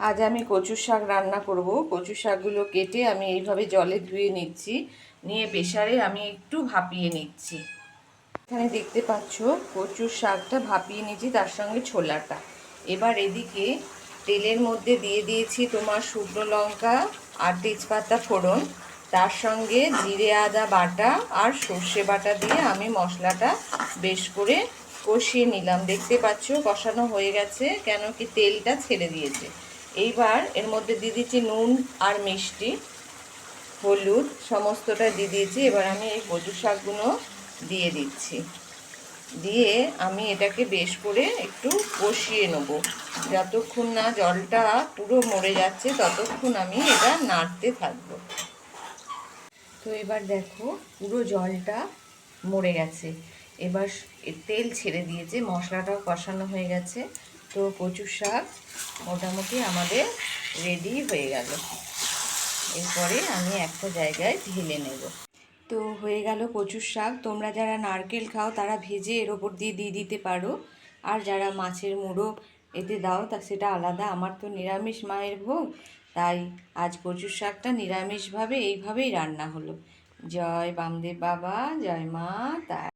আজ আমি কচুর শাক রান্না করব। কচুর শাকগুলো কেটে আমি এইভাবে জলে ধুয়ে নিচ্ছি, নিয়ে প্রেসারে আমি একটু ভাপিয়ে নিচ্ছি। এখানে দেখতে পাচ্ছ কচুর শাকটা ভাপিয়ে নিচ্ছি, তার সঙ্গে ছোলাটা। এবার এদিকে তেলের মধ্যে দিয়ে দিয়েছি তোমার শুকনো লঙ্কা আর তেজপাতা ফোড়ন, তার সঙ্গে জিরে আদা বাটা আর সর্ষে বাটা দিয়ে আমি মশলাটা বেশ করে কষিয়ে নিলাম। দেখতে পাচ্ছ কষানো হয়ে গেছে, কেন কি তেলটা ছেড়ে দিয়েছে। এইবার এর মধ্যে দিয়ে দিচ্ছি নুন আর মিষ্টি, হলুদ সমস্তটা দিয়ে দিয়েছি। এবার আমি এই কচু শাকগুলো দিয়ে দিচ্ছি, দিয়ে আমি এটাকে বেশ করে একটু কষিয়ে নেব। যতক্ষণ না জলটা পুরো মরে যাচ্ছে ততক্ষণ আমি এটা নাড়তে থাকবো। তো এবার দেখো পুরো জলটা মরে গেছে, এবার তেল ছেড়ে দিয়েছে, মশলাটাও কষানো হয়ে গেছে। তো কচু শাক মোটামুটি আমাদের রেডি হয়ে গেল। এরপরে আমি একটা জায়গায় ঢেলে নেব। তো হয়ে গেল কচুর শাক। তোমরা যারা নারকেল খাও তারা ভেজে এর ওপর দিয়ে দিতে পারো, আর যারা মাছের মুড়ো এতে দাও তা সেটা আলাদা। আমার তো নিরামিষ মায়ের ভোগ, তাই আজ কচুর শাকটা নিরামিষভাবে এইভাবেই রান্না হলো। জয় বামদেব বাবা, জয় মা তারা।